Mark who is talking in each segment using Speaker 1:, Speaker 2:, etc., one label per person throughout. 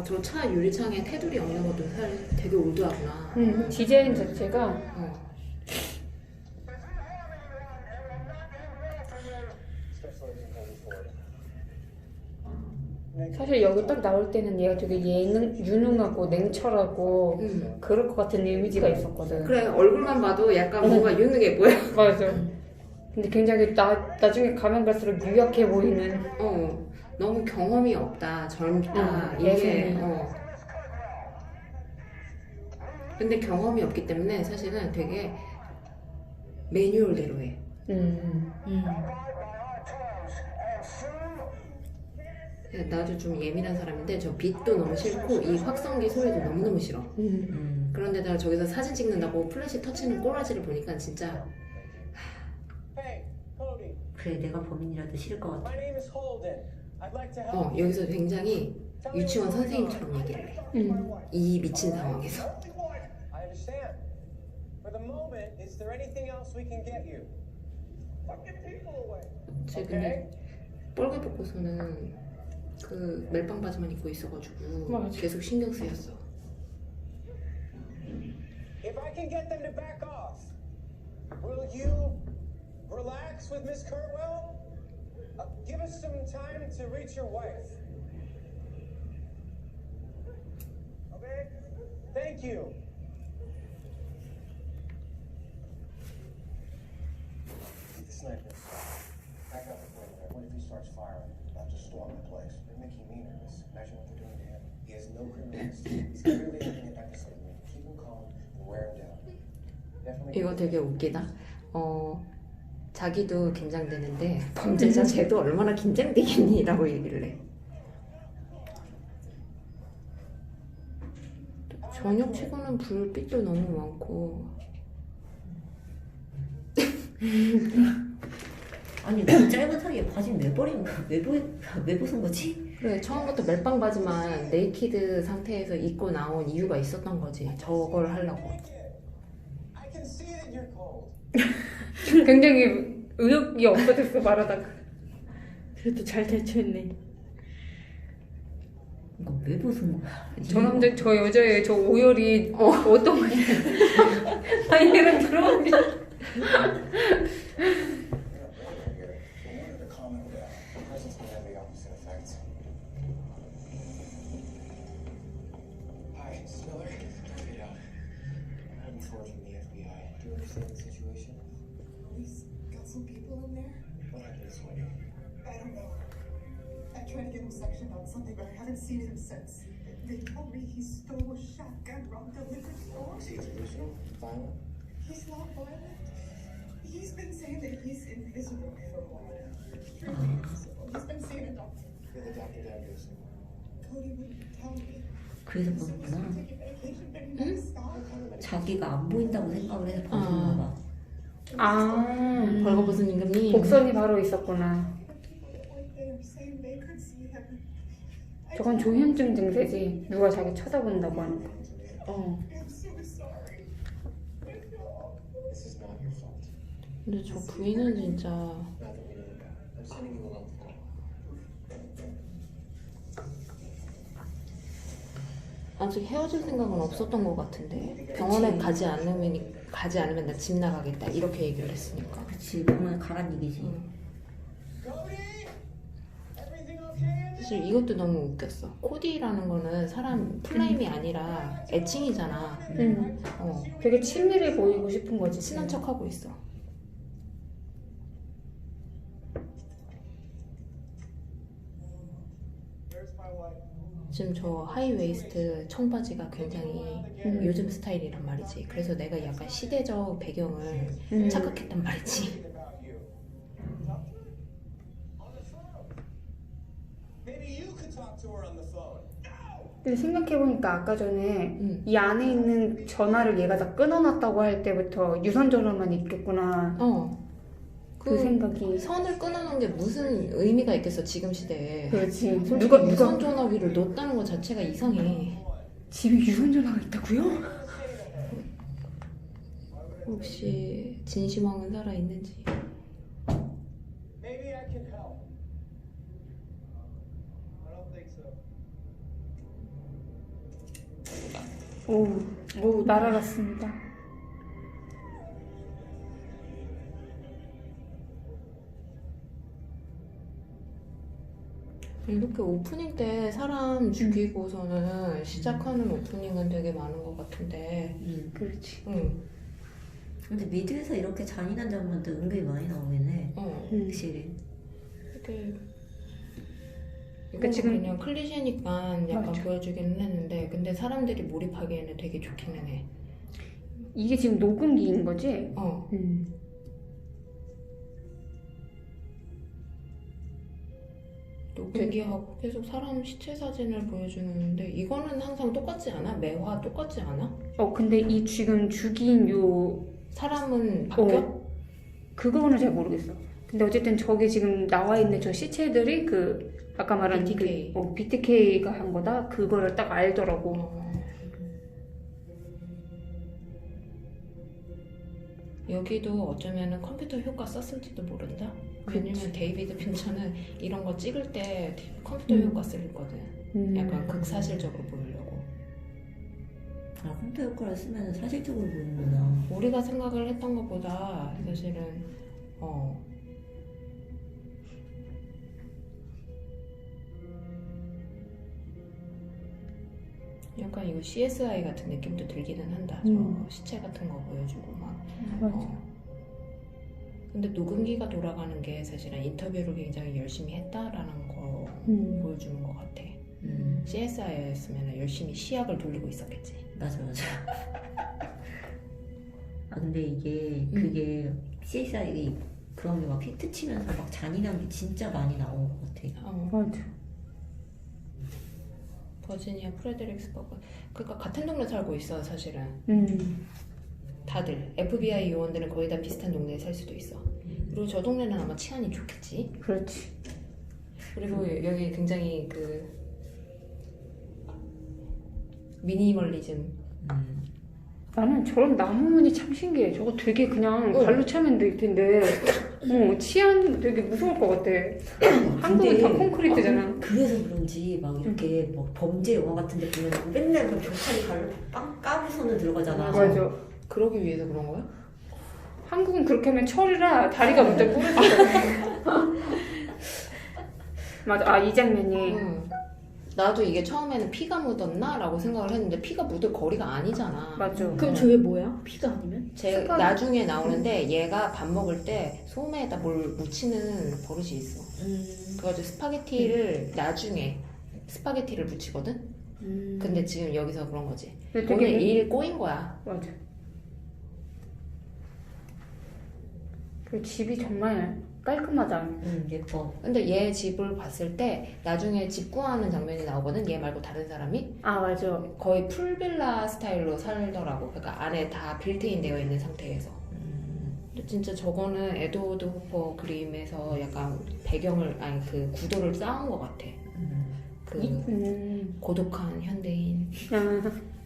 Speaker 1: 저 차 유리창에 테두리 없는 것도 사실 되게 올드하구나.
Speaker 2: 디자인 자체가 사실 여기 딱 나올 때는 얘가 되게 유능하고 냉철하고 그럴 것 같은 이미지가 있었거든.
Speaker 1: 그래, 얼굴만 봐도 약간 뭔가 유능해 보여.
Speaker 2: 맞아. 근데 굉장히 나중에 가면 갈수록 유약해 보이는.
Speaker 1: 너무 경험이 없다, 젊다, 이게.
Speaker 2: 예술이.
Speaker 1: 근데 경험이 없기 때문에 사실은 되게 매뉴얼대로 해. 나도 좀 예민한 사람인데 저 빛도 너무 싫고 이 확성기 소리도 너무너무 싫어. 그런데다가 저기서 사진 찍는다고 플래시 터치는 꼬라지를 보니까 진짜
Speaker 3: 그래, 내가 범인이라도 싫을 것 같아.
Speaker 1: 여기서 굉장히 유치원 선생님처럼 얘기를 해. 이 미친 상황에서. 근데 뻘개벗고서는 그 멜빵 바지만 입고 있어가지고
Speaker 2: 맞아.
Speaker 1: 계속 신경 쓰였어.
Speaker 4: If I can get them to back off, will you relax with Miss Kurtwell? Give us some time to reach your wife. Okay? Thank you. The sniper. Back up the perimeter. What if he starts firing? I'll just storm the place. It'll make me nervous. Imagine what they're doing to him. He has no criminal history. He's clearly having an episode. Keep him calm and wear him down. Definitely.
Speaker 1: 이거 되게 웃기다. 자기도 긴장되는데 범죄자 쟤도 얼마나 긴장되겠니? 라고 얘기를 해. 저녁 치고는 불빛도 너무 많고.
Speaker 3: 아니, 그 짧은 사이에 바지는 왜 벗은 거지?
Speaker 1: 그래, 처음부터 멜빵 바지만 네이키드 상태에서 입고 나온 이유가 있었던 거지. 저걸 하려고.
Speaker 4: I can see that you're cold.
Speaker 2: 굉장히 의욕이 없어졌어 말하다가. 그래도 잘 대처했네.
Speaker 3: 이거 왜 벗은 거야?
Speaker 2: 저 여자의 저 오열이 어떤 거야? 아니 얘는 들어오니.
Speaker 4: The comment that presence can have the opposite effect. Hi, Miss Miller. Get out. I'm having tour from the FBI. Do you understand the situation?
Speaker 5: He's got some people in there.
Speaker 4: What happened this morning?
Speaker 5: I don't know. I tried to get him sectioned on something, but I haven't seen him since. They told me he stole a shotgun, robbed a liquor store.
Speaker 4: Is he delusional? Violent?
Speaker 5: He's not violent. He's been saying that he's invisible for a while. Truly invisible. He's been seeing a doctor.
Speaker 4: Yeah, the doctor diagnosed him.
Speaker 5: Cody wouldn't tell me.
Speaker 3: 그래서
Speaker 5: He said he's
Speaker 3: 벗었구나.
Speaker 5: taking medication, but he never stopped.
Speaker 3: 자기가 안 보인다고 생각을 해서 벗었나 봐.
Speaker 2: 아
Speaker 1: 벌거벗은 임금님.
Speaker 2: 복선이 바로 있었구나.
Speaker 5: People that work there saying they could see him.
Speaker 2: 저건 조현증 증세지. 누가 자기 쳐다본다고 하는 거.
Speaker 5: I'm so sorry.
Speaker 4: This is not your fault.
Speaker 1: 근데 저 부인은 진짜
Speaker 4: Not that we know about. I'm sending you along the call.
Speaker 1: 아직 헤어질 생각은 없었던 것 같은데 병원에 가지 않으면 나 집 나가겠다 이렇게 얘기를 했으니까.
Speaker 3: 그치, 병원에 가란 얘기지.
Speaker 4: Cody? Everything okay?
Speaker 1: 사실 이것도 너무 웃겼어. 코디라는 거는 사람 플레임이 아니라 애칭이잖아.
Speaker 2: 되게 친밀해 보이고 싶은 거지.
Speaker 1: 친한 척하고 있어.
Speaker 4: There's my wife.
Speaker 1: 지금 저 하이웨이스트 청바지가 굉장히 요즘 스타일이란 말이지. 그래서 내가 약간 시대적 배경을 착각했단 말이지.
Speaker 4: About you. Talk to her? On the phone. Maybe you could talk to her on the phone.
Speaker 2: 근데 생각해보니까 아까 전에 이 안에 있는 전화를 얘가 다 끊어놨다고 할 때부터 유선 전화만 있겠구나. 그 생각이.
Speaker 1: 선을 끊어놓은 게 무슨 의미가 있겠어 지금 시대에.
Speaker 2: 그렇지.
Speaker 1: 누가 유선 전화기를 뒀다는 것 자체가 이상해.
Speaker 2: 집에 유선 전화가 있다고요?
Speaker 1: 혹시 진시황은 살아 있는지.
Speaker 4: Maybe I can help. I don't think so.
Speaker 2: 오, 날아갔습니다.
Speaker 1: 이렇게 오프닝 때 사람 죽이고서는 시작하는 오프닝은 되게 많은 것 같은데.
Speaker 2: 그렇지.
Speaker 1: 응.
Speaker 3: 근데 미드에서 이렇게 잔인한 장면도 은근히 많이 나오긴 해. 확실히.
Speaker 1: 이게
Speaker 2: 그러니까
Speaker 1: 이건
Speaker 2: 지금-
Speaker 1: 그냥 클리셰니까 약간
Speaker 2: 맞아.
Speaker 1: 보여주기는 했는데, 근데 사람들이 몰입하기에는 되게 좋기는 해.
Speaker 2: 이게 지금 녹음기인 거지?
Speaker 1: 어. 녹음기하고 계속 사람 시체 사진을 보여주는데, 이거는 항상 똑같지 않아? 매화 똑같지 않아?
Speaker 2: 근데 이 지금 죽인
Speaker 1: 사람은 바뀌어?
Speaker 2: 그거는 잘 모르겠어. 근데 어쨌든 저기 지금 나와 있는 저 시체들이 아까 말한
Speaker 1: BTK.
Speaker 2: BTK가 한 거다. 그거를 딱 알더라고.
Speaker 1: 여기도 어쩌면 컴퓨터 효과 썼을지도 모른다. 왜냐면 데이비드 핀처는 이런 거 찍을 때 컴퓨터 효과 쓰거든. 약간 극사실적으로 보이려고.
Speaker 3: 아, 컴퓨터 효과를 쓰면 사실적으로 보이는구나.
Speaker 1: 우리가 생각을 했던 것보다 사실은 약간 이거 CSI 같은 느낌도 들기는 한다. 저 시체 같은 거 보여주고 막.
Speaker 2: 맞아.
Speaker 1: 근데 녹음기가 돌아가는 게 사실은 인터뷰를 굉장히 열심히 했다라는 거 보여주는 것 같아. CSI였으면 열심히 시약을 돌리고 있었겠지.
Speaker 3: 맞아. 아 근데 그게 CSI 그런 게 막 히트 치면서 막 잔인한 게 진짜 많이 나온 것 같아.
Speaker 2: 맞아.
Speaker 1: 버지니아 프레데릭스버그. 그러니까 같은 동네 살고 있어 사실은. 다들 FBI 요원들은 거의 다 비슷한 동네에 살 수도 있어. 그리고 저 동네는 아마 치안이 좋겠지.
Speaker 2: 그렇지.
Speaker 1: 그리고 여기 굉장히 미니멀리즘.
Speaker 2: 나는 저런 나무문이 참 신기해. 저거 되게 그냥 발로 차면 될 텐데, 치안 되게 무서울 것 같아. 한국은 다 콘크리트잖아.
Speaker 3: 그래서 그런지 막 이렇게 막 범죄 영화 같은데 보면 맨날 그 경찰이 발로 빵 까고서는 들어가잖아.
Speaker 2: 맞아.
Speaker 1: 그러기 위해서 그런 거야?
Speaker 2: 한국은 그렇게 하면 철이라 다리가 먼저 부러져. 맞아. 아, 이 장면이.
Speaker 1: 나도 이게 처음에는 피가 묻었나? 라고 생각을 했는데 피가 묻을 거리가 아니잖아.
Speaker 2: 맞아.
Speaker 6: 그럼 저게 뭐야? 피가 아니면?
Speaker 1: 나중에 나오는데 얘가 밥 먹을 때 소매에다 뭘 묻히는 버릇이 있어. 그래가지고 스파게티를 나중에 스파게티를 묻히거든? 근데 지금 여기서 그런 거지.
Speaker 2: 근데
Speaker 1: 오늘
Speaker 2: 되게
Speaker 1: 일 꼬인 거야.
Speaker 2: 맞아. 그 집이 정말 깔끔하다.
Speaker 3: 예뻐.
Speaker 1: 근데 얘 집을 봤을 때 나중에 집 구하는 장면이 나오거든. 얘 말고 다른 사람이
Speaker 2: 아, 맞아.
Speaker 1: 거의 풀빌라 스타일로 살더라고. 그러니까 안에 다 빌트인 되어 있는 상태에서. 근데 진짜 저거는 에드워드 호퍼 그림에서 약간 배경을 그 구도를 쌓은 것 같아. 고독한 현대인.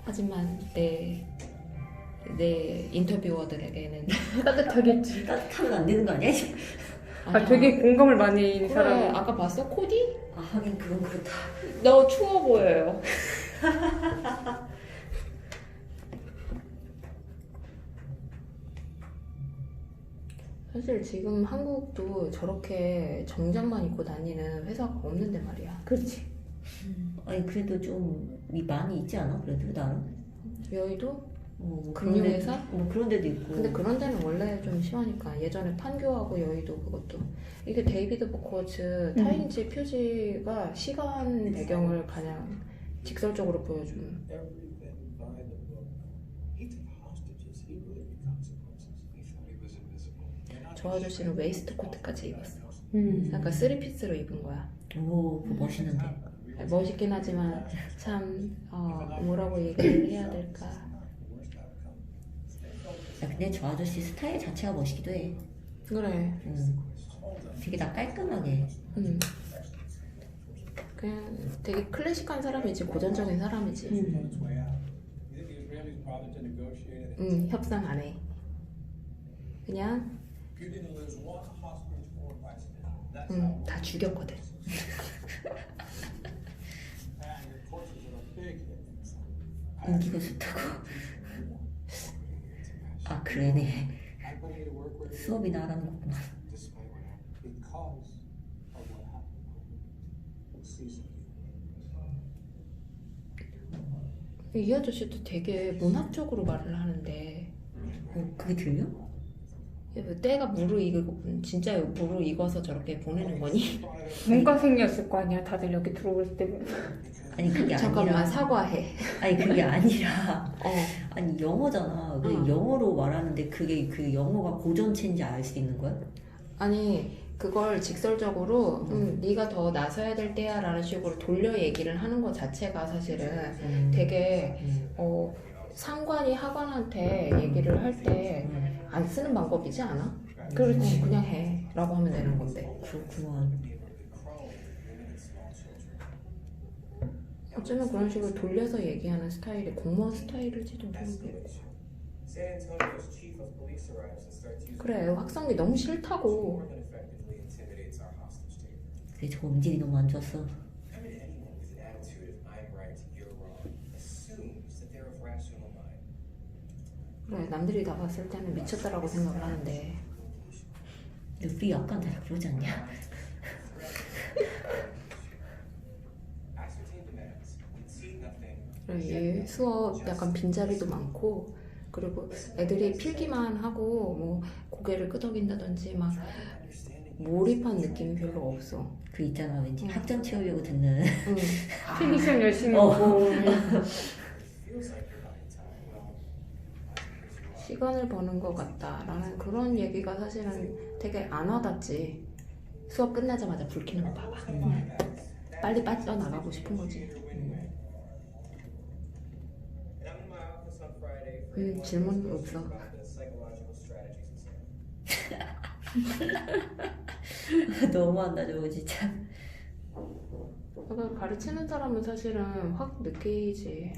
Speaker 1: 하지만 내 인터뷰어들에게는
Speaker 2: 따뜻하겠지.
Speaker 3: 따뜻하면 안 되는 거 아니야?
Speaker 2: 아, 되게 공감을 많이 이
Speaker 1: 그래,
Speaker 2: 사람.
Speaker 1: 아까 봤어? 코디?
Speaker 3: 아 하긴 그건 그렇다.
Speaker 1: 너 추워 보여요. 사실 지금 한국도 저렇게 정장만 입고 다니는 회사가 없는데 말이야.
Speaker 2: 그렇지.
Speaker 3: 아니 그래도 좀 많이 있지 않아? 그래도 나름.
Speaker 1: 여의도?
Speaker 3: 뭐
Speaker 1: 금융회사?
Speaker 3: 그런 데도 있고.
Speaker 1: 근데 그런 데는 원래 좀 심하니까. 예전에 판교하고 여의도 그것도. 이게 데이비드 보커츠 타인지 표지가 시간 배경을 그냥 직설적으로 보여주는.
Speaker 4: Every bit by the book. He took hostages. He knew there'd be consequences. He thought he was invisible.
Speaker 1: 저 아저씨는 웨이스트 코트까지 입었어. 그러니까 쓰리피스로 입은 거야.
Speaker 3: 오, 그거 멋있는데.
Speaker 1: 멋있긴 하지만 참 뭐라고 얘기를 해야 될까.
Speaker 3: 야, 근데 저 아저씨 스타일 자체가 멋있기도 해.
Speaker 1: 그래.
Speaker 3: 되게 다 깔끔하게.
Speaker 1: 그냥 되게 클래식한 사람이지, 고전적인 사람이지. 협상 안 해. 그냥 다 죽였거든.
Speaker 3: 인기가 좋다고. 아 그러네.
Speaker 4: Everybody to work with
Speaker 3: 수업이나 하라는 거구나.
Speaker 4: despite what happened. Because of what happened. Season.
Speaker 1: 이 아저씨도 되게 문학적으로 말을 하는데
Speaker 3: 그게 들려?
Speaker 1: 때가 무르익고 진짜 무르익어서 저렇게 보내는 거니?
Speaker 2: 문과생이었을 거 아니야 다들 여기 들어올 때면.
Speaker 3: 아니 그게
Speaker 1: 잠깐만
Speaker 3: 아니라.
Speaker 1: 사과해.
Speaker 3: 아니 그게 아니라.
Speaker 1: 어.
Speaker 3: 아니 영어잖아. 그
Speaker 1: 어.
Speaker 3: 영어로 말하는데 그게 그 영어가 고전체인지 알 수 있는 거야?
Speaker 1: 아니 그걸 직설적으로 네가 더 나서야 될 때야 라는 식으로 돌려 얘기를 하는 것 자체가 사실은 되게 상관이 학원한테 얘기를 할 때 안 쓰는 방법이지 않아?
Speaker 2: 그렇지.
Speaker 1: 그냥 해 라고 하면 되는 건데
Speaker 3: 그렇구만.
Speaker 1: 어쩌면 그런 식으로 돌려서 얘기하는 스타일이 공무원 스타일일지도 모르겠고
Speaker 4: San Antonio's chief of police arrives and starts using
Speaker 1: 그래 확성기 너무 싫다고
Speaker 4: more than effectively intimidates our hostage taker.
Speaker 3: 근데 저 음질이 너무 안 좋았어.
Speaker 4: How did anyone with an attitude of I'm right, you're wrong assumes that they're of rational mind?
Speaker 1: 그래 남들이 다 봤을 때는 미쳤다라고 생각을 하는데
Speaker 3: 근데 우리 약간 다 그러지 않냐?
Speaker 4: Ascertain demands. We see nothing.
Speaker 1: 그래, 얘 수업 약간 빈자리도 많고 그리고 애들이 필기만 하고 뭐 고개를 끄덕인다든지 막 몰입한 느낌이 별로 없어.
Speaker 3: 그 있잖아 왠지 학점 채우려고 듣는.
Speaker 1: 응.
Speaker 2: 필기 시험 열심히
Speaker 3: 어.
Speaker 2: 하고.
Speaker 4: Feels like you're buying time. Well, that's the reason why.
Speaker 1: 시간을 버는 것 같다라는 그런 얘기가 사실은 되게 안 와닿지. 수업 끝나자마자 불 켜는 거 봐봐. 빨리 빠져나가고 싶은 거지.
Speaker 4: And I'm in my office on Friday for anyone
Speaker 1: 질문
Speaker 4: who's
Speaker 1: 없어.
Speaker 4: about the psychological strategies exam.
Speaker 3: 너무한다 저거 진짜.
Speaker 1: 그러니까 가르치는 사람은 사실은 확 느끼지.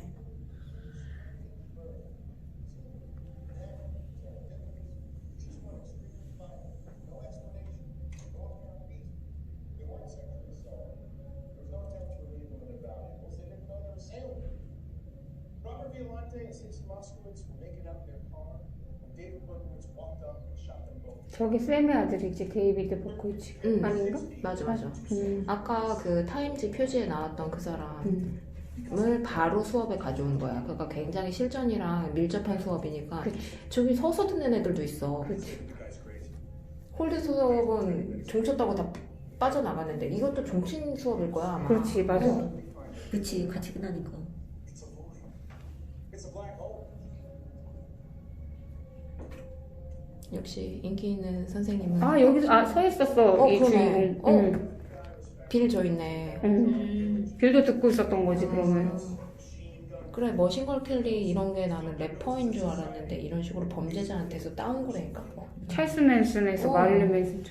Speaker 5: Robert Violante and Stacy Moskowitz were making out in their car when David Berkowitz walked up and shot them both.
Speaker 2: 저기 쌤의 아들이지 데이비드 버코이치.
Speaker 1: 응.
Speaker 2: 아닌가?
Speaker 1: 맞아 맞아.
Speaker 2: 음.
Speaker 1: 아까 그 타임지 표지에 나왔던 그 사람을 바로 수업에 가져온 거야. 그러니까 굉장히 실전이랑 밀접한 수업이니까
Speaker 2: 그치.
Speaker 1: 저기 서서 듣는 애들도 있어.
Speaker 2: 그치.
Speaker 1: 홀드 수업은 종쳤다고 다 빠져나갔는데 이것도 종친 수업일 거야 아마.
Speaker 2: 그렇지 맞아.
Speaker 3: 그치 같이 끝나니까.
Speaker 5: It's a black hole.
Speaker 1: 역시 인기 있는 선생님은
Speaker 2: 아 여기서 서 있었어 이
Speaker 1: 그러네.
Speaker 2: 주인공. 응.
Speaker 1: 빌 저 있네.
Speaker 2: 응. 빌도 듣고 있었던 거지 그러면.
Speaker 1: 그래 머신걸 켈리 이런 게 나는 래퍼인 줄 알았는데 이런 식으로 범죄자한테서 따온 거라니까.
Speaker 2: 찰스 맨슨에서 마릴린 맨슨.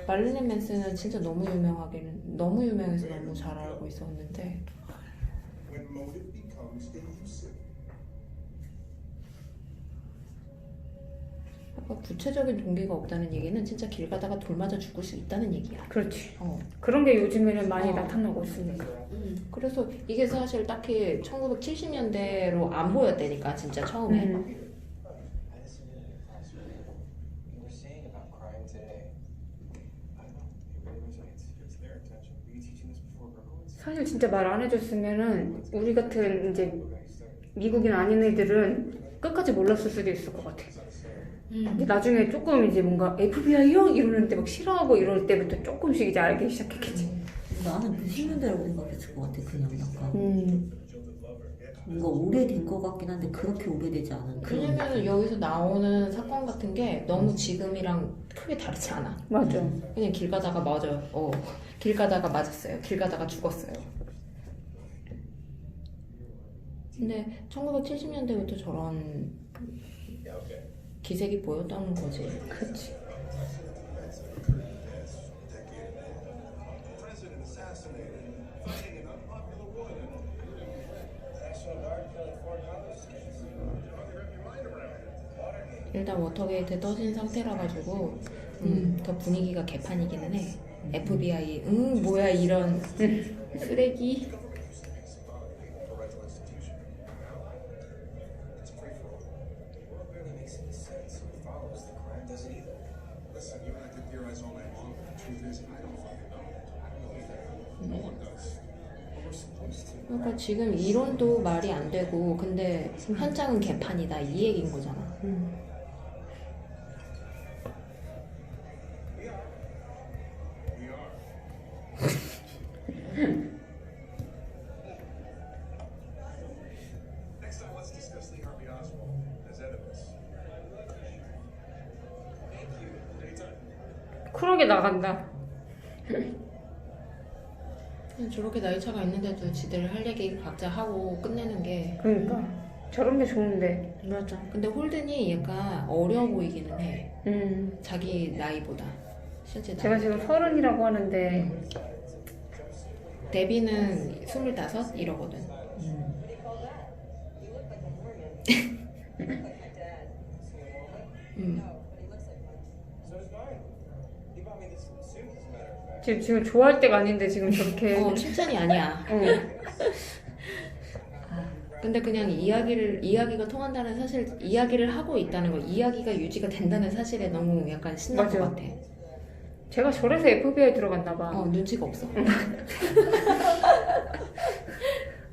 Speaker 1: 마릴린 맨슨은 진짜 너무 유명해서 너무 잘 알고 있었는데
Speaker 5: When motive becomes elusive.
Speaker 1: 약간 구체적인 동기가 없다는 얘기는 진짜 길 가다가 돌 맞아 죽을 수 있다는 얘기야.
Speaker 2: 그렇지.
Speaker 1: 어.
Speaker 2: 그런 게 요즘에는 많이
Speaker 1: 어.
Speaker 2: 나타나고 있으니까.
Speaker 1: 그래서 이게 사실 딱히 1970년대로 안 보였다니까 진짜 처음에.
Speaker 4: I listened in a class earlier. You were saying about crime today. I don't know. It really resonates. It's their intention. Were you teaching this before Berkowitz?
Speaker 2: 사실 진짜 말 안 해줬으면은 우리 같은 이제 미국인 아닌 애들은 끝까지 몰랐을 수도 있을 것 같아. 근데 나중에 조금 이제 뭔가 FBI요? 이러는데 막 싫어하고 이럴 때부터 조금씩 이제 알기 시작했겠지.
Speaker 3: 나는 90년대라고 생각했을 것 같아 그냥 약간. 뭔가 오래된 것 같긴 한데 그렇게 오래되지 않은 그런.
Speaker 1: 왜냐면 여기서 나오는 사건 같은 게 너무 지금이랑 크게 다르지 않아.
Speaker 2: 맞아.
Speaker 1: 그냥 길 가다가 맞아요. 길 가다가 맞았어요. 길 가다가 죽었어요. 근데 1970년대부터 저런 기색이 보였다는 거지.
Speaker 2: 그렇지.
Speaker 5: President assassinated. Fighting an unpopular woman. National Guard killing foreign politicians. Wrap your mind around it.
Speaker 1: 일단 워터게이트 떠진 상태라 가지고 더 분위기가 개판이기는 해. FBI 뭐야 이런 쓰레기.
Speaker 5: Parental institution.
Speaker 1: 그러니까 지금 이론도 말이 안 되고 근데 현장은 개판이다 이 얘기인 거잖아.
Speaker 5: Next time, let's discuss Lee Harvey Oswald as Oedipus. Thank you. Anytime.
Speaker 2: 쿨하게 나간다.
Speaker 1: 저렇게 나이 차가 있는데도 지들 할 얘기 각자 하고 끝내는 게.
Speaker 2: 그러니까 저런 게 좋은데.
Speaker 6: 맞아.
Speaker 1: 근데 홀든이 약간 어려 보이기는 해. 자기 나이보다. 실제 나이.
Speaker 2: 제가 지금 30이라고 하는데
Speaker 1: 데뷔는 25 이러거든.
Speaker 4: So does mine. He bought me this suit, as a matter of fact.
Speaker 2: 지금 좋아할 때가 아닌데 지금 저렇게.
Speaker 1: 칭찬이 아니야. 근데 그냥 이야기가 통한다는 사실, 이야기를 하고 있다는 거, 이야기가 유지가 된다는 사실에 너무 약간 신난 것
Speaker 2: 맞아.
Speaker 1: 같아.
Speaker 2: 제가 저래서 FBI 들어갔나 봐.
Speaker 1: 눈치가 없어.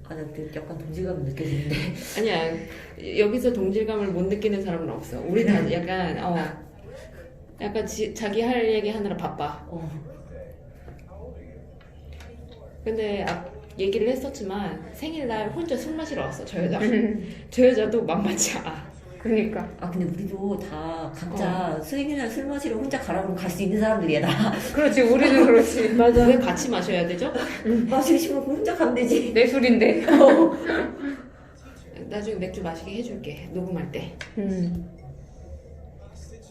Speaker 3: 아, 나 약간 동질감이 느껴지는데.
Speaker 1: 아니야, 여기서 동질감을 못 느끼는 사람은 없어. 우리 다 약간, 약간 자기 할 얘기 하느라 바빠. 근데 얘기를 했었지만 생일날 혼자 술 마시러 왔어, 저 여자. 저 여자도 만만치 않아.
Speaker 2: 그러니까.
Speaker 3: 아, 근데 우리도 다 각자 수행이나 술 마시러 혼자 가라고 갈 수 있는 사람들이야, 다.
Speaker 2: 그렇지, 우리는 그렇지.
Speaker 1: 맞아. 왜 같이 마셔야 되죠?
Speaker 3: 마시고 싶으면 혼자 가면 되지.
Speaker 2: 내 술인데.
Speaker 1: 나중에 맥주 마시게 해줄게, 녹음할 때.
Speaker 4: Hostage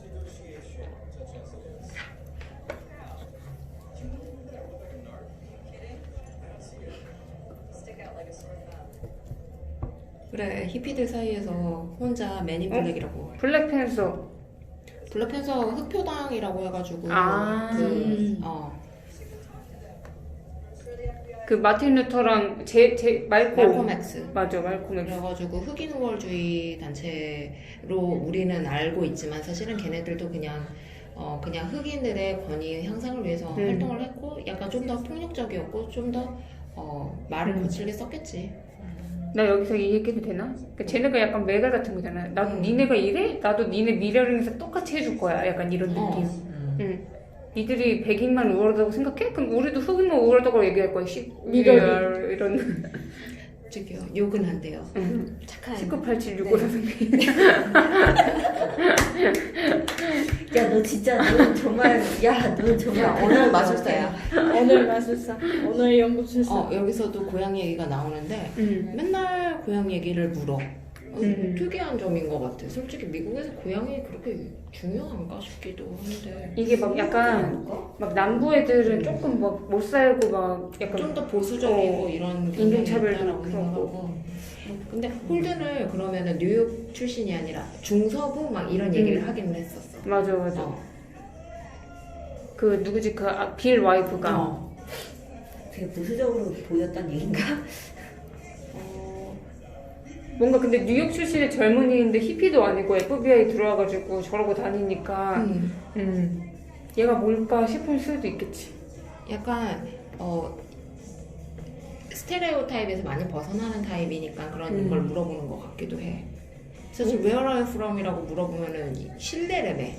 Speaker 4: negotiation, such as it is.
Speaker 1: 그래, 히피들 사이에서 혼자 매니플렉이라고.
Speaker 2: 블랙팬서.
Speaker 1: 블랙팬서 흑표당이라고 해가지고.
Speaker 2: 그 마틴 루터랑
Speaker 1: 말콤 X.
Speaker 2: 맞아, 말콤 X.
Speaker 1: 그래가지고 흑인 우월주의 단체로 우리는 알고 있지만 사실은 걔네들도 그냥 흑인들의 권위 향상을 위해서 활동을 했고 약간 좀 더 폭력적이었고 좀 더 말을 거칠게 썼겠지.
Speaker 2: 나 여기서 이 얘기해도 되나? 그러니까 쟤네가 약간 매달 같은 거잖아. 나도 니네가 이래? 나도 니네 미러링에서 똑같이 해줄 거야. 약간 이런 느낌. 응. 니들이 백인만 우월하다고 생각해? 그럼 우리도 흑인만 우월하다고 얘기할 거야. 미러링 이런.
Speaker 1: 저기요, 욕은 안 돼요.
Speaker 6: 착한.
Speaker 2: 19876543.
Speaker 3: 야, 너 진짜, 너 정말,
Speaker 1: 오늘 마술사야.
Speaker 6: 오늘 마술사. 오늘 연구술사.
Speaker 1: 여기서도 고향 얘기가 나오는데 맨날 고향 얘기를 물어. 특이한 점인 것 같아. 솔직히 미국에서 고향이 그렇게 중요한가 싶기도 한데.
Speaker 2: 이게 막 약간 막 남부 애들은 조금 막 못 살고 막 약간
Speaker 1: 좀 더 보수적이고 이런
Speaker 2: 인종차별도
Speaker 1: 경향이 있다라고
Speaker 2: 그렇고.
Speaker 1: 생각하고. 근데 홀든을 그러면은 뉴욕 출신이 아니라 중서부 막 이런 얘기를 하기는 했었어.
Speaker 2: 맞아. 그 누구지 빌 와이프가
Speaker 3: 되게 보수적으로 보였단 얘긴가?
Speaker 2: 뭔가 근데 뉴욕 출신의 젊은이인데 히피도 아니고 FBI 들어와가지고 저러고 다니니까 얘가 뭘까 싶을 수도 있겠지.
Speaker 1: 약간 스테레오타입에서 많이 벗어나는 타입이니까 그런 걸 물어보는 것 같기도 해. 사실 Where are you from? 이라고 물어보면은 신뢰래매.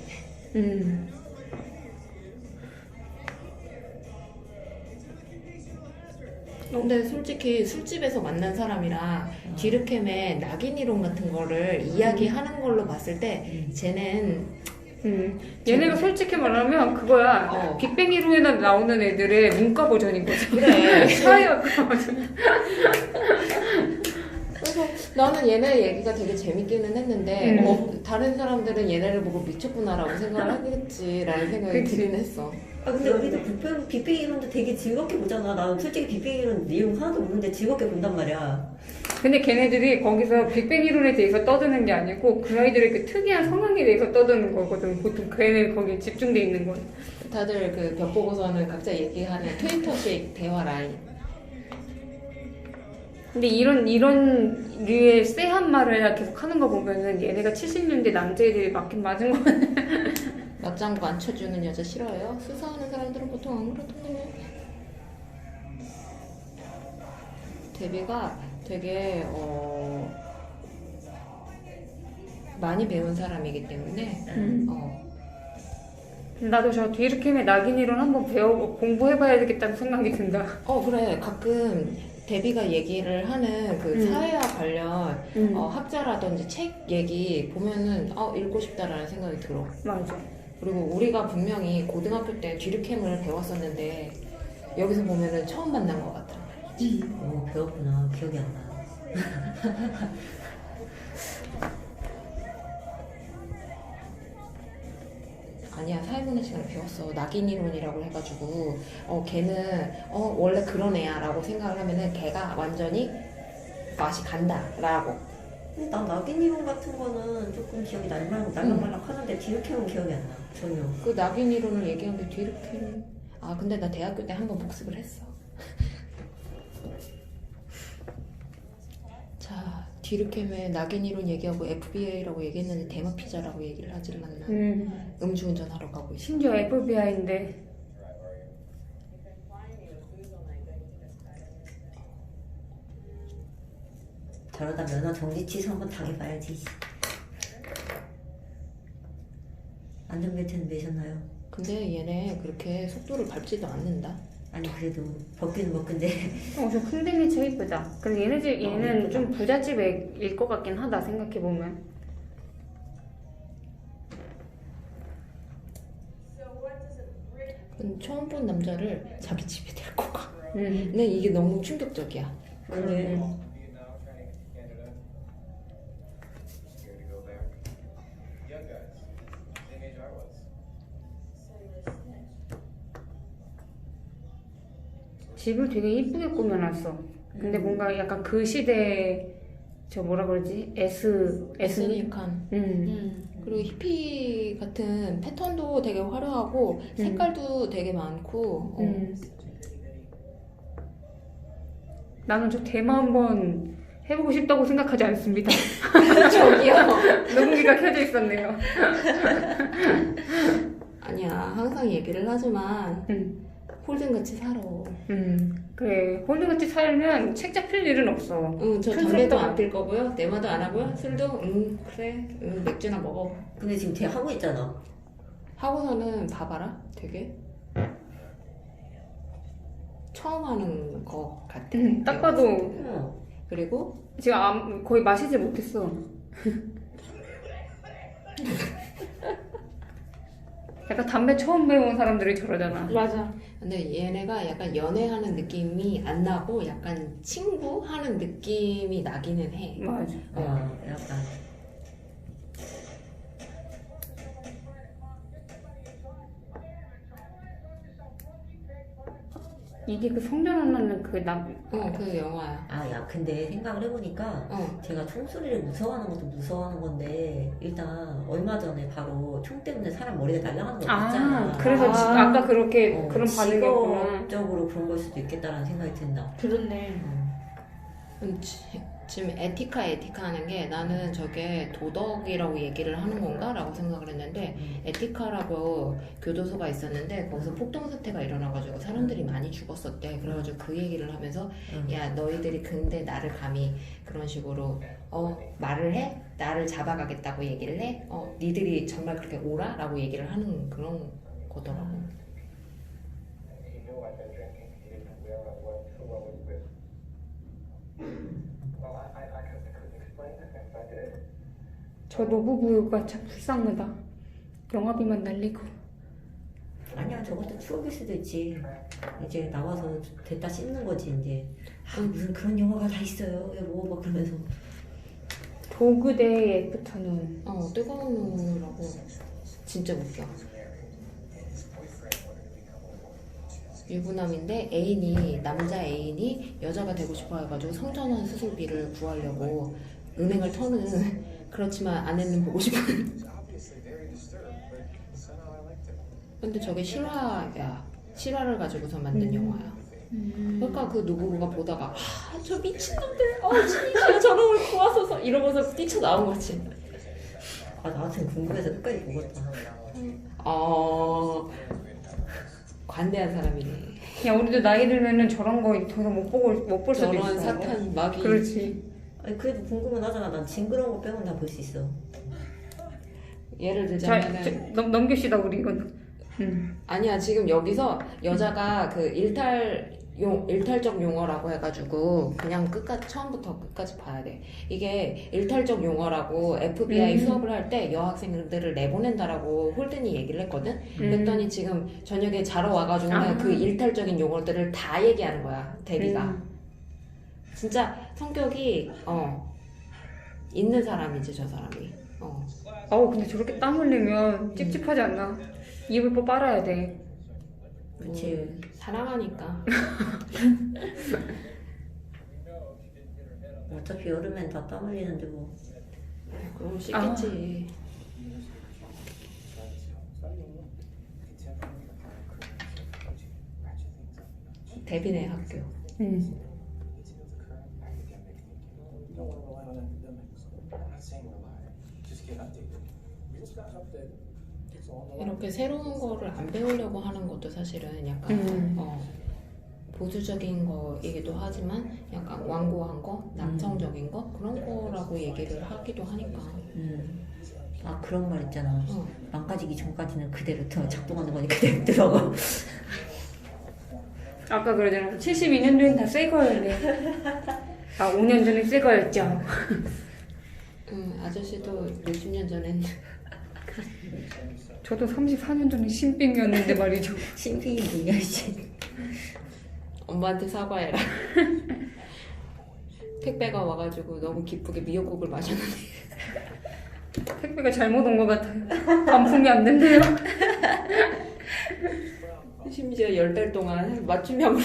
Speaker 1: 근데 솔직히 술집에서 만난 사람이랑 뒤르캠의 낙인 이론 같은 거를 이야기하는 걸로 봤을 때 쟤는
Speaker 2: 얘네가 솔직히 말하면 그거야. 빅뱅 이론에 나오는 애들의 문과 버전인 거지.
Speaker 1: 그래.
Speaker 2: 사회학.
Speaker 1: 그래서 나는 얘네 얘기가 되게 재밌기는 했는데 다른 사람들은 얘네를 보고 미쳤구나라고 생각을 하겠지라는 생각이
Speaker 2: 그치.
Speaker 1: 들긴 했어.
Speaker 3: 아, 근데 우리도 빅뱅 이론도 되게 즐겁게 보잖아. 나는 솔직히 빅뱅 이론 내용 하나도 모르는데 즐겁게 본단 말이야.
Speaker 2: 근데 걔네들이 거기서 빅뱅 이론에 대해서 떠드는 게 아니고 그 아이들의 그 특이한 성향에 대해서 떠드는 거거든. 보통 걔네 거기에 집중돼 있는 건.
Speaker 1: 다들 그 벽 보고서는 각자 얘기하는 트위터식 대화 라인.
Speaker 2: 근데 이런 류의 쎄한 말을 계속 하는 거 보면은 얘네가 70년대 남자애들이 맞긴 맞은 거 같아.
Speaker 1: 맞장구 안 쳐주는 여자 싫어해요? 수사하는 사람들은 보통 안 그렇던데. 데뷔가 되게 많이 배운 사람이기 때문에
Speaker 2: 나도 저 디르켐의 낙인 이론 한번 공부해봐야 되겠다는 생각이 든다.
Speaker 1: 그래. 가끔 데뷔가 얘기를 하는 그 사회와 관련 학자라든지 책 얘기 보면은 읽고 싶다라는 생각이 들어.
Speaker 2: 맞아.
Speaker 1: 그리고 우리가 분명히 고등학교 때 디르켐을 배웠었는데 여기서 보면은 처음 만난 것 같아.
Speaker 3: 배웠구나. 기억이 안 나.
Speaker 1: 아니야, 사회문화 시간에 배웠어. 낙인 이론이라고 해가지고 걔는 원래 그런 애야 라고 생각을 하면은 걔가 완전히 맛이 간다 라고.
Speaker 3: 근데 나 낙인 이론 같은 거는 조금 기억이 날랑말랑 하는데 디르켐은 기억이 안 나. 전혀.
Speaker 1: 그 낙인 이론을 얘기한 게 디르켐. 근데 나 대학교 때 한번 복습을 했어. 자, 디르켐의 낙인 이론 얘기하고 FBI라고 얘기했는데 대마 피자라고 얘기를 하질 않나. 음주운전 하러 가고 있어.
Speaker 2: 심지어 FBI인데.
Speaker 3: 저러다 면허 정지 취소 한번 당해봐야지. 안전벨트는 매셨나요?
Speaker 1: 근데 얘네 그렇게 속도를 밟지도 않는다.
Speaker 3: 아니 그래도 벗기는 벗긴데.
Speaker 2: 저 풍뎅이 책 이쁘다. 근데 얘는
Speaker 3: 이쁘다.
Speaker 2: 좀 부잣집 애일 것 같긴 하다 생각해보면.
Speaker 1: 처음 본 남자를 자기 집에 데리고 가.
Speaker 2: 음.
Speaker 1: 근데 이게 너무 충격적이야.
Speaker 3: 그래.
Speaker 5: Vietnam, training Canada. Scared to go there. Young guys, same age I was.
Speaker 2: 집을 되게 이쁘게 꾸며놨어. 근데 뭔가 약간 그 시대 저 뭐라 그러지?
Speaker 1: 에스닉한. 그리고 히피 같은 패턴도 되게 화려하고 색깔도 되게 많고.
Speaker 2: 나는 저 대마 한번 해보고 싶다고 생각하지 않습니다.
Speaker 1: 저기요.
Speaker 2: 녹음기가 켜져 있었네요.
Speaker 1: 아니야, 항상 얘기를 하지만 홀든같이 살아.
Speaker 2: 그래. 홀드같이 살면 책 잡힐 일은 없어.
Speaker 1: 저 담배도 안 필 거고요. 내마도 안 하고요. 술도 그래. 맥주나 먹어.
Speaker 3: 근데 지금 쟤 하고 있잖아.
Speaker 1: 하고서는 봐봐라. 되게 처음 하는 것 같아.
Speaker 2: 딱 봐도
Speaker 3: 어.
Speaker 1: 그리고
Speaker 2: 지금 거의 마시지 못했어. 약간 담배 처음 배운 사람들이 저러잖아.
Speaker 6: 맞아.
Speaker 1: 근데 얘네가 약간 연애하는 느낌이 안 나고 약간 친구하는 느낌이 나기는 해.
Speaker 2: 맞아.
Speaker 3: 약간.
Speaker 2: 이게 그 성전 안 낳는 그
Speaker 1: 그 영화야.
Speaker 3: 야 근데 생각을 해보니까 제가 총소리를 무서워하는 것도 무서워하는 건데 일단 얼마 전에 바로 총 때문에 사람 머리가 날아가는 거 봤잖아.
Speaker 2: 그래서 아까 그렇게 그런 반응이었구나.
Speaker 3: 직업적으로 그런 걸 수도 있겠다라는 생각이 든다.
Speaker 6: 그렇네.
Speaker 1: 지금 에티카 하는 게 나는 저게 도덕이라고 얘기를 하는 건가? 라고 생각을 했는데 에티카라고 교도소가 있었는데 거기서 폭동 사태가 일어나가지고 사람들이 많이 죽었었대. 그래가지고 그 얘기를 하면서 야 너희들이 근데 나를 감히 그런 식으로 말을 해? 나를 잡아가겠다고 얘기를 해? 니들이 정말 그렇게 오라? 라고 얘기를 하는 그런 거더라고.
Speaker 5: He knew I'd been drinking. He didn't know who I was with. Well, I couldn't explain it if I did.
Speaker 2: 저 노부부가 참 불쌍하다. 영화비만 날리고.
Speaker 3: 아니야 저것도 추억일 수도 있지. 이제 나와서 됐다 씹는 거지 이제. 무슨 그런 영화가 다 있어요 여보 막 그러면서.
Speaker 2: 도그 대 애프터눈.
Speaker 1: 뜨거운 눈이라고 진짜 웃겨. 유부남인데 남자 애인이 여자가 되고 싶어 해가지고 성전환 수술비를 구하려고 은행을 터는 그렇지만 아내는 보고 싶은.
Speaker 5: Obviously very disturbed, but somehow I liked it.
Speaker 1: 근데 저게 실화야. 실화를 가지고서 만든 영화야. 그러니까 그 누구가 보다가 저 미친놈들 진짜 저런 걸 구하소서 이러면서 뛰쳐나온 거지.
Speaker 3: 나한테는 궁금해서 끝까지 보겠다.
Speaker 1: 관대한 사람이네.
Speaker 2: 야 우리도 나이 들면은 저런 거 더 이상 못 볼 수도 있어.
Speaker 1: 저런 사탄 마귀.
Speaker 2: 그렇지.
Speaker 3: 아니 그래도 궁금은 하잖아. 난 징그러운 거 빼고는 다 볼 수 있어.
Speaker 1: 예를
Speaker 2: 자,
Speaker 1: 들자면은
Speaker 2: 넘깁시다 우리 이건.
Speaker 1: 아니야 지금 여기서 여자가 그 일탈적 용어라고 해가지고 그냥 끝까지 처음부터 끝까지 봐야 돼. 이게 일탈적 용어라고 FBI 수업을 할 때 여학생들을 내보낸다라고 홀든이 얘기를 했거든. 그랬더니 지금 저녁에 자러 와가지고 그 일탈적인 용어들을 다 얘기하는 거야 데뷔가. 진짜 성격이 있는 사람이지 저 사람이.
Speaker 2: 아우 근데 저렇게 땀 흘리면 찝찝하지 않나? 입을 또 빨아야 돼.
Speaker 3: 그치.
Speaker 1: 사랑하니까.
Speaker 3: 어차피 여름엔 다 땀 흘리는데 뭐.
Speaker 1: 그럼 씻겠지. 데뷔네 학교.
Speaker 4: You don't want to rely on academics. I'm not saying rely. Just get updated. You just got updated. It's all in the
Speaker 1: 이렇게 새로운 거를 안 배우려고 하는 것도 사실은 약간 보수적인 거이기도 하지만 약간 완고한 거, 남성적인 거 그런 거라고 얘기를 하기도 하니까.
Speaker 3: 아 그런 말 있잖아. 망가지기 전까지는 그대로 작동하는 거니 그대로 들어가.
Speaker 2: 아까 그러잖아. 72년도엔 다 새 거였네. 아 5년 전에 새 거였죠.
Speaker 1: 아저씨도 몇십 년 전엔
Speaker 2: 저도 34년 전에 신빙이었는데 말이죠.
Speaker 3: 신빙이 뭐야 씨.
Speaker 1: 엄마한테 사과해라. 택배가 와가지고 너무 기쁘게 미역국을 마셨는데
Speaker 2: 택배가 잘못 온 것 같아요. 반품이 안 된대요.
Speaker 1: 심지어 10달 동안 맞춤형으로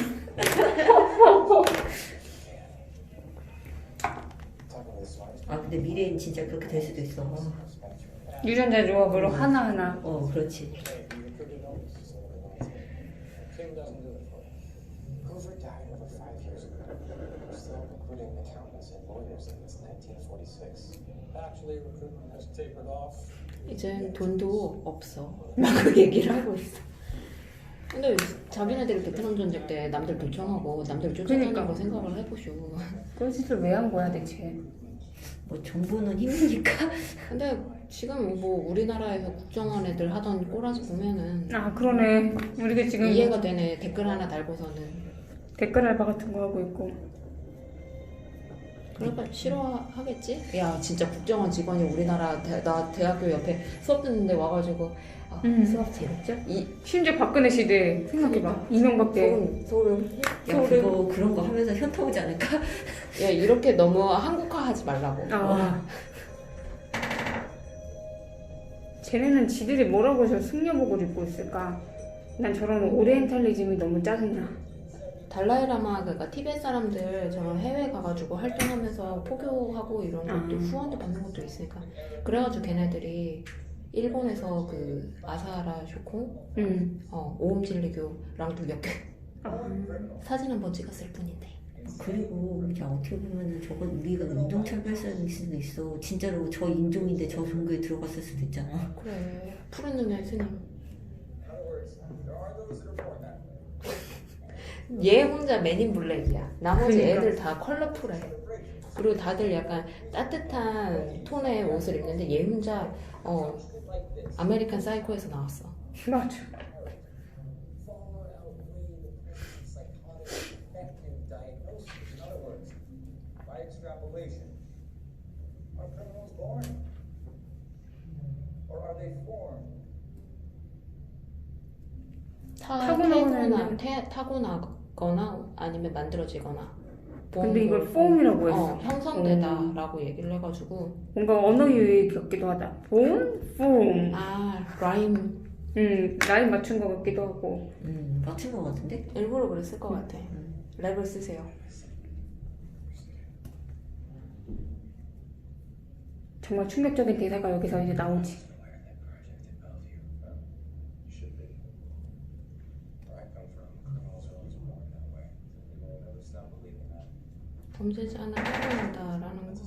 Speaker 3: 아 근데 미래엔 진짜 그렇게 될 수도 있어.
Speaker 2: 유전자 조합으로 하나하나.
Speaker 3: 그렇지.
Speaker 4: Kim doesn't do it for you.
Speaker 5: Hoover died over 5 years ago. We're still recruiting accountants and lawyers since 1946.
Speaker 4: Actually, recruitment has tapered off.
Speaker 1: 이젠 돈도 없어. 막 그 얘기를 하고 있어. 근데 자기네들이 베트남 전쟁 때 남들 도청하고 남들 쫓아다니는
Speaker 2: 그러니까.
Speaker 1: 거 생각을 해보쇼.
Speaker 2: 그런 짓을 왜 한 거야 대체?
Speaker 3: 뭐 정부는 힘드니까.
Speaker 1: 근데 지금 뭐 우리나라에서 국정원 애들 하던 꼬라지 보면은
Speaker 2: 아 그러네. 우리가 지금
Speaker 1: 이해가 되네. 댓글 하나 달고서는.
Speaker 2: 댓글 알바 같은 거 하고 있고.
Speaker 1: 그러니까 싫어하겠지? 야 진짜 국정원 직원이 우리나라 나 대학교 옆에 수업 듣는데 와가지고 수업 재밌죠?
Speaker 2: 심지어 박근혜 시대 생각해봐. 이명박 때.
Speaker 1: 소름.
Speaker 3: 야 그거 그런 거 하면서 현타 오지 않을까?
Speaker 1: 야 이렇게 너무 한국화하지 말라고.
Speaker 2: 아. 쟤네는 지들이 뭐라고 저 승려복을 입고 있을까? 난 저런 오리엔탈리즘이 너무 짜증나.
Speaker 1: 달라이라마 그러니까 티베트 사람들 저런 해외 가가지고 활동하면서 포교하고 이런 것도 후원도 받는 것도 있으니까 그래가지고 걔네들이 일본에서 그 아사하라 쇼콩 오음진리교랑도 엮여 사진 한번 찍었을 뿐인데.
Speaker 3: 그리고 야 어떻게 보면은 저건 우리가 인종차별성일 수도 있어. 진짜로 저 인종인데 저 종교에 들어갔을 수도 있잖아.
Speaker 1: 그래 푸른 눈의 스님. 얘 혼자 맨인 블랙이야. 나머지
Speaker 2: 그러니까.
Speaker 1: 애들 다 컬러풀해. 그리고 다들 약간 따뜻한 톤의 옷을 입는데 얘 혼자 아메리칸 사이코에서 나왔어.
Speaker 2: 맞아.
Speaker 5: In other words, by extrapolation, are criminals born? Or are they formed?
Speaker 1: 타고나거나 아니면 만들어지거나.
Speaker 2: 근데 이걸 폼이라고 했어.
Speaker 1: 형성되다라고 얘기를 해가지고.
Speaker 2: 뭔가 언어 유희 같기도 하다. 폼? 폼.
Speaker 1: 라임.
Speaker 2: 라인 맞춘 것 같기도 하고.
Speaker 3: 맞춘 것 같은데?
Speaker 1: 일부러 그랬을 것 같아. 랩을 쓰세요.
Speaker 2: 정말 충격적인 대사가 여기서 이제 나오지.
Speaker 5: Should be. Where I come from, criminals are always born that way. We will never stop believing that.
Speaker 1: 범죄자는 타고난다라는 거.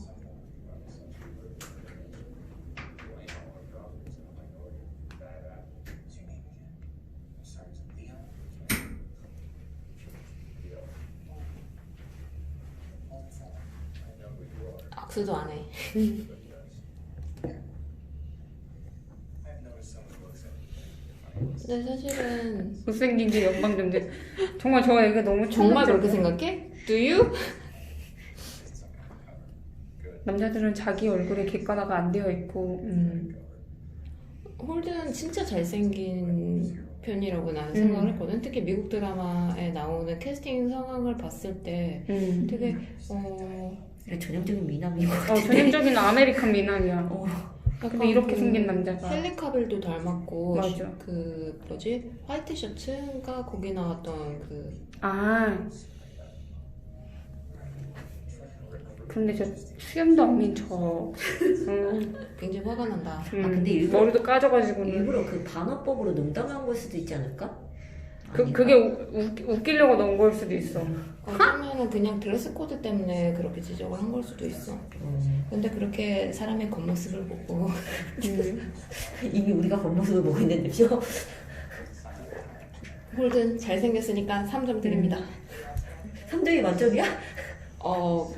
Speaker 1: 복수도 안 해.
Speaker 5: I've noticed some of the looks at
Speaker 1: 근데 사실은
Speaker 2: 못생긴 게 연방정대. 정말 저 애가 너무
Speaker 1: 정말 그렇게
Speaker 2: 충격적이야.
Speaker 1: 생각해? Do you?
Speaker 2: 남자들은 자기 얼굴에 객관화가 안 되어 있고
Speaker 1: 홀드는 진짜 잘생긴 편이라고 나는 생각을 했거든. 특히 미국 드라마에 나오는 캐스팅 상황을 봤을 때 되게
Speaker 3: 전형적인 미남인 것 같아.
Speaker 2: 전형적인 아메리칸 미남이야. 근데
Speaker 1: 약간
Speaker 2: 이렇게 생긴 남자가.
Speaker 1: 헨리 카빌도 닮았고
Speaker 2: 맞아.
Speaker 1: 그 뭐지 화이트 셔츠가 거기 나왔던 그
Speaker 2: 아. 근데 저 수염도 안 민 저.
Speaker 1: 굉장히 화가 난다.
Speaker 3: 근데 일부러-
Speaker 2: 머리도 까져가지고는.
Speaker 3: 일부러 그 반어법으로 농담한 걸 수도 있지 않을까? 아닌가?
Speaker 2: 그게 웃기려고 넣은 걸 수도 있어.
Speaker 1: 어쩌면은 그냥 드레스 코드 때문에 그렇게 지적을 한 걸 수도 있어. 근데 그렇게 사람의 겉모습을 보고
Speaker 3: 이미 우리가 겉모습을 보고 있는데요.
Speaker 1: 홀든 잘생겼으니까 3점 드립니다.
Speaker 3: 3점이 만점이야?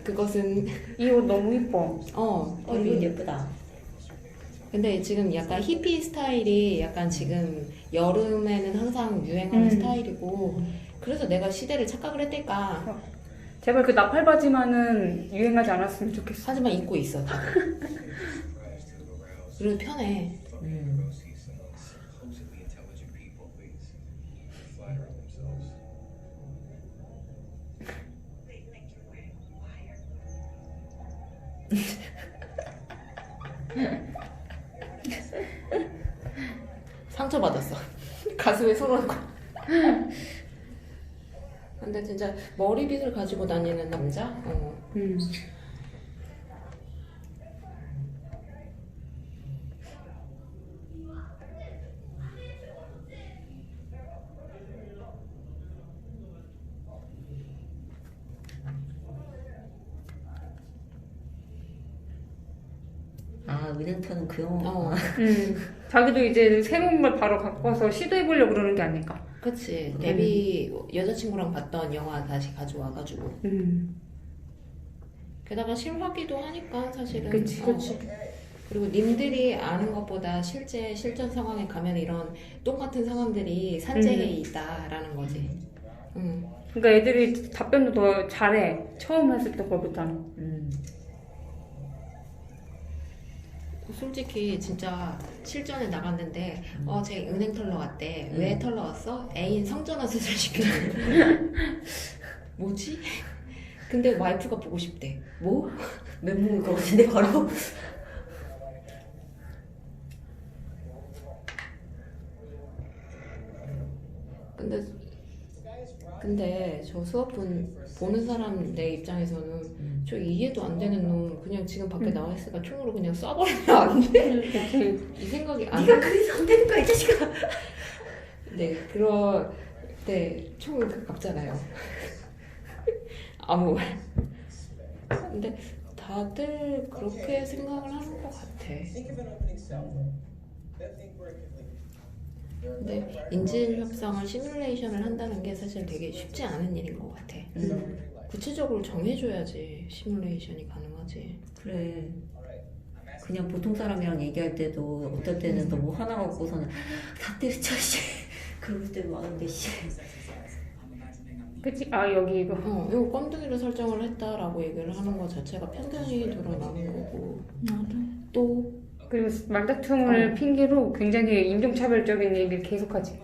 Speaker 1: 그것은
Speaker 2: 이 옷 너무 이뻐.
Speaker 3: 이건 예쁘다.
Speaker 1: 근데 지금 약간 히피 스타일이 약간 지금 여름에는 항상 유행하는 스타일이고 그래서 내가 시대를 착각을 했달까.
Speaker 2: 제발 그 나팔 바지만은 유행하지 않았으면 좋겠어.
Speaker 1: 하지만 입고 있어 다들. 그리고 편해.
Speaker 5: supposedly intelligent people, please. Flattering themselves.
Speaker 1: 상처받았어. 가슴에 손을 얹고. 근데 진짜 머리빗을 가지고 다니는 남자?
Speaker 3: 은행터는 그 영화.
Speaker 2: 자기도 이제 새로운 걸 바로 갖고 와서 시도해보려고 그러는 게 아닐까.
Speaker 1: 그치. 데뷔 여자친구랑 봤던 영화 다시 가져와가지고. 게다가 실화기도 하니까 사실은.
Speaker 2: 그치.
Speaker 1: 그리고 님들이 아는 것보다 실제 실전 상황에 가면 이런 똥같은 상황들이 산재해 있다라는 거지.
Speaker 2: 그러니까 애들이 답변도 더 잘해. 처음 했을 때 거보다.
Speaker 1: 솔직히 진짜 실전에 나갔는데 쟤 은행 털러 왔대. 왜 털러 왔어? 애인 성전환 수술 시켰는데. 뭐지? 근데 와이프가 보고 싶대.
Speaker 3: 뭐? 멘붕일 것 같은데 바로?
Speaker 1: 근데 저 수업 보는 사람 내 입장에서는 저 이해도 안 되는 놈 그냥 지금 밖에 나와 있으니까 총으로 그냥 쏴버리면 안 돼? 이 생각이 안
Speaker 3: 네가 그래서 안 되는 거야 이 자식아.
Speaker 1: 네, 네, 총을 가깝잖아요. 아무 말. 근데 다들 그렇게 생각을 하는 것 같아.
Speaker 4: Think of an opening cell phone. Then think where it could lead.
Speaker 1: 근데 인질 협상을 시뮬레이션을 한다는 게 사실 되게 쉽지 않은 일인 것 같아. 구체적으로 정해줘야지 시뮬레이션이 가능하지.
Speaker 3: 그래. 그냥 보통 사람이랑 얘기할 때도 어떨 때는 너무 화나 갖고서는 다 때려쳐 씨. 그럴 때도 많은데 씨.
Speaker 2: 그치? 아 여기 이거.
Speaker 1: 이거 껌둥이로 설정을 했다라고 얘기를 하는 것 자체가 편견이 드러나는 거고. 또
Speaker 2: 그리고 말다툼을 핑계로 굉장히 인종차별적인 얘기를 계속하지.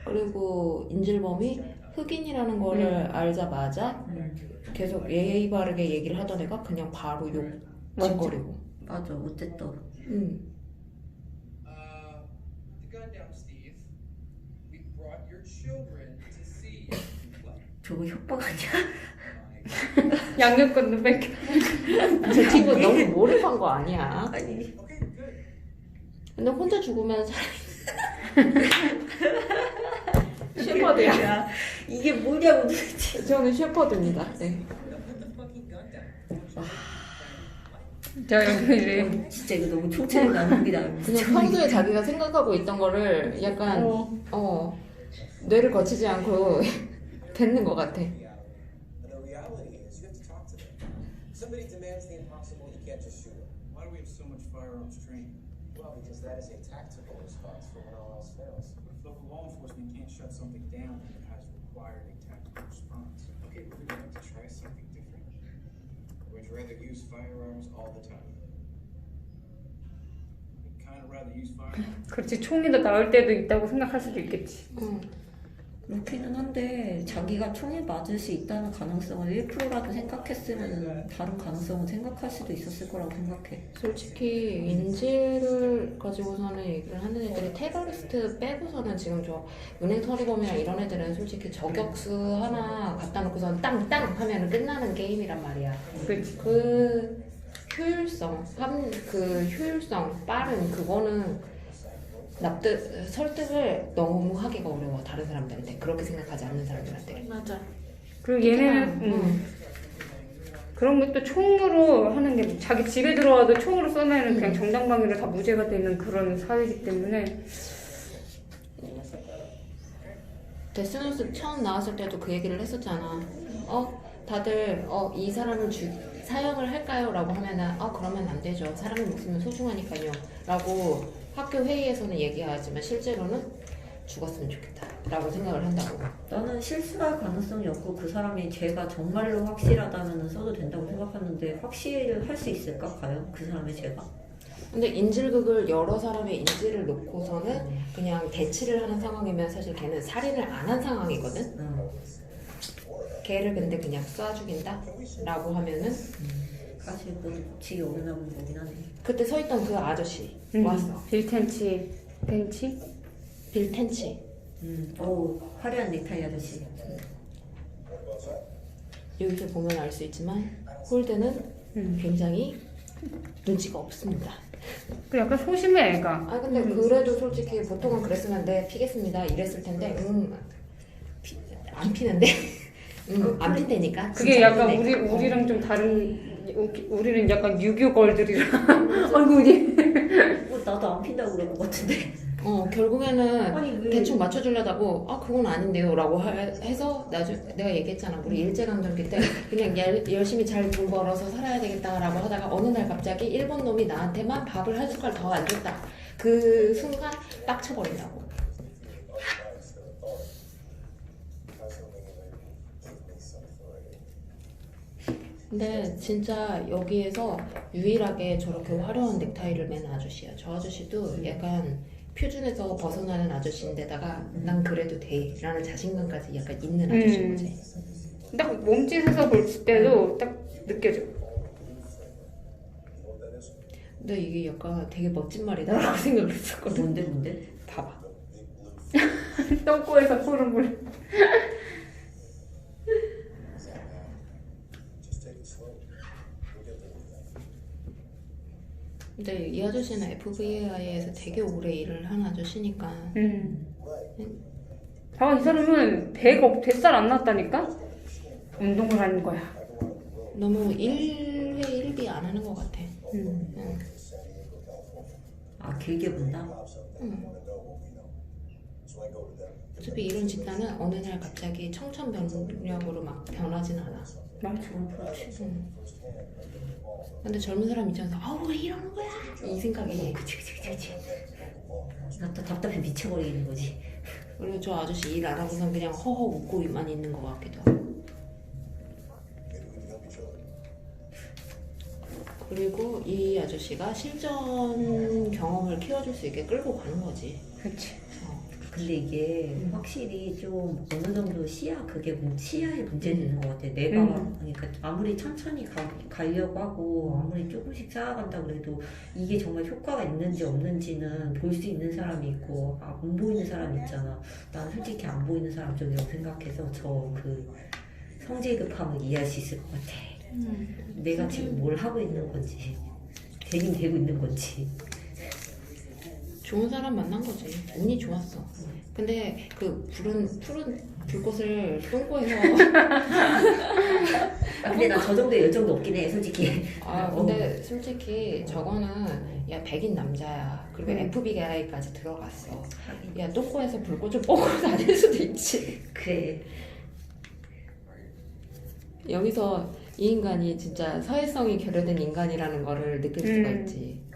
Speaker 1: 그리고 인질범이 흑인이라는 거를 알자마자 계속 예의 바르게 얘기를 하던 애가 그냥 바로 욕 짓거리고.
Speaker 3: 맞아 어쨌든.
Speaker 5: The gun down, Steve. We brought your children to see you.
Speaker 3: 저거 협박 아니야?
Speaker 2: 양육권도 뺏겨.
Speaker 1: 저 친구 너무 몰입한 거 아니야?
Speaker 3: 아니.
Speaker 5: Okay, good.
Speaker 1: 근데 혼자 죽으면 셰퍼드야.
Speaker 3: 야, 이게 뭐냐고 도대체.
Speaker 1: 저는 셰퍼드입니다. 네.
Speaker 2: 자 여기 이제
Speaker 3: 진짜 이거 너무 총체를 나눕니다.
Speaker 1: 그냥 평소에 자기가 생각하고 있던 거를 약간 뇌를 거치지 않고 뱉는 것 같아.
Speaker 4: And the reality is, you have to talk to them. somebody demands the impossible, you can't just shoot them.
Speaker 5: Why do we have so much firearms training?
Speaker 4: Well, because that is a tactical response for when all else fails.
Speaker 5: But if local law enforcement can't shut something down, then it has required a tactical response. Okay, but we'd like to try something different. Would you rather use firearms all the time? I'd kind of rather use firearms.
Speaker 2: 그렇지, 총이 더 나을 때도 있다고 생각할 수도 있겠지.
Speaker 3: 그렇기는 한데 자기가 총에 맞을 수 있다는 가능성을 1%라도 생각했으면 다른 가능성을 생각할 수도 있었을 거라고 생각해.
Speaker 1: 솔직히 인질을 가지고서는 얘기를 하는 애들이 테러리스트 빼고서는 지금 저 은행 서리범이나 이런 애들은 솔직히 저격수 하나 갖다 놓고선 땅땅 하면 끝나는 게임이란 말이야.
Speaker 2: 그렇지.
Speaker 1: 그 효율성, 그 효율성, 빠른 그거는 설득을 너무 하기가 어려워. 다른 사람들한테 그렇게 생각하지 않는 사람들한테.
Speaker 6: 맞아.
Speaker 2: 그리고 얘네는 그런 것도 총으로 하는 게 자기 집에 들어와도 총으로 쏘면은 그냥 정당방위로 다 무죄가 되는 그런 사회이기 때문에.
Speaker 1: 데스노트 처음 나왔을 때도 그 얘기를 했었잖아. 다들 이 사람을 사형을 할까요? 라고 하면은 그러면 안 되죠. 사람의 목숨은 소중하니까요. 라고 학교 회의에서는 얘기하지만 실제로는 죽었으면 좋겠다 라고 생각을 한다고.
Speaker 3: 나는 실수할 가능성이 없고 그 사람이 죄가 정말로 확실하다면 써도 된다고 생각하는데 확실할 수 있을까? 과연 그 사람의 죄가?
Speaker 1: 근데 인질극을 여러 사람의 인질을 놓고서는 그냥 대치를 하는 상황이면 사실 걔는 살인을 안 한 상황이거든. 걔를 근데 그냥 쏴 죽인다? 라고 하면은
Speaker 3: 사실 그건 법칙이 어긋나는 거긴 하네.
Speaker 1: 그때 서있던 그 아저씨 왔어.
Speaker 2: 빌 텐치.
Speaker 1: 빌 텐치.
Speaker 3: 화려한 넥타이 아저씨.
Speaker 1: 여기서 보면 알 수 있지만 홀드는 굉장히 눈치가 없습니다.
Speaker 2: 그 약간 소심해 애가.
Speaker 1: 근데 그래도 솔직히 보통은 그랬으면 네 피겠습니다 이랬을 텐데 안 피는데 안 핀다니까.
Speaker 2: 그게
Speaker 1: 진짜
Speaker 2: 약간
Speaker 1: 안 핀다니까.
Speaker 2: 우리랑 좀 다른. 우리는 약간 유교 걸들이라. 얼굴이.
Speaker 3: 나도 안 핀다고 그럴 것 같은데.
Speaker 1: 결국에는
Speaker 3: 아니, 왜?
Speaker 1: 대충 맞춰주려다고 그건 아닌데요 라고 해서 내가 얘기했잖아. 우리 일제강점기 때 그냥 열심히 잘 돈 벌어서 살아야 되겠다라고 하다가 어느 날 갑자기 일본 놈이 나한테만 밥을 한 숟갈 더 안 줬다. 그 순간 빡쳐버린다고. 근데 진짜 여기에서 유일하게 저렇게 화려한 넥타이를 맨 아저씨야. 저 아저씨도 약간 표준에서 벗어나는 아저씨인데다가 난 그래도 돼 라는 자신감까지 약간 있는 아저씨인 거지.
Speaker 2: 딱 몸짓에서 볼 때도 딱 느껴져.
Speaker 1: 근데 이게 약간 되게 멋진 말이다 라고 생각을 했었거든.
Speaker 3: 뭔데?
Speaker 1: 봐봐.
Speaker 2: 똥꼬에서 푸른 물.
Speaker 4: Just take it slow. We'll get there with that.
Speaker 1: 근데 이 아저씨는 FBI에서 되게 오래 일을 한 아저씨니까.
Speaker 2: 봐봐, 이 사람은 뱃살 안 났다니까? 운동을 하는 거야.
Speaker 1: 너무 1회 1비 안 하는 것 같아.
Speaker 3: 길게 본다?
Speaker 1: 어차피 이런 집단은 어느 날 갑자기 청천벽력으로 막 변하진 않아.
Speaker 2: 맞아.
Speaker 1: 근데 젊은 사람 입장에서 왜 이러는 거야? 이 생각이.
Speaker 3: 그치. 나 또 답답해 미쳐버리겠는 거지.
Speaker 1: 그리고 저 아저씨 일 안 하고선 그냥 허허 웃고만 있는 것 같기도 하고. 그리고 이 아저씨가 실전 경험을 키워줄 수 있게 끌고 가는 거지.
Speaker 2: 그렇지.
Speaker 3: 근데 이게 확실히 좀 어느 정도 시야의 문제는 있는 것 같아. 내가 그러니까 아무리 천천히 가려고 하고 아무리 조금씩 쌓아간다 그래도 이게 정말 효과가 있는지 없는지는 볼 수 있는 사람이 있고 안 보이는 사람이 있잖아. 난 솔직히 안 보이는 사람 쪽이라고 생각해서 저 그 성질급함을 이해할 수 있을 것 같아. 내가 지금 뭘 하고 있는 건지 되긴 되고 있는 건지.
Speaker 1: 좋은 사람 만난 거지. 운이 좋았어. 근데 그 푸른 불꽃을 똥꼬에서
Speaker 3: 근데 나 저 정도의 열정도 없긴 해 솔직히.
Speaker 1: 근데 솔직히 저거는 야 백인 남자야. 그리고 FBI까지 들어갔어. 야 똥꼬에서 불꽃을 뽀고 다닐 수도 있지.
Speaker 3: 그래.
Speaker 1: 여기서 이 인간이 진짜 사회성이 결여된 인간이라는 거를 느낄 수가 있지.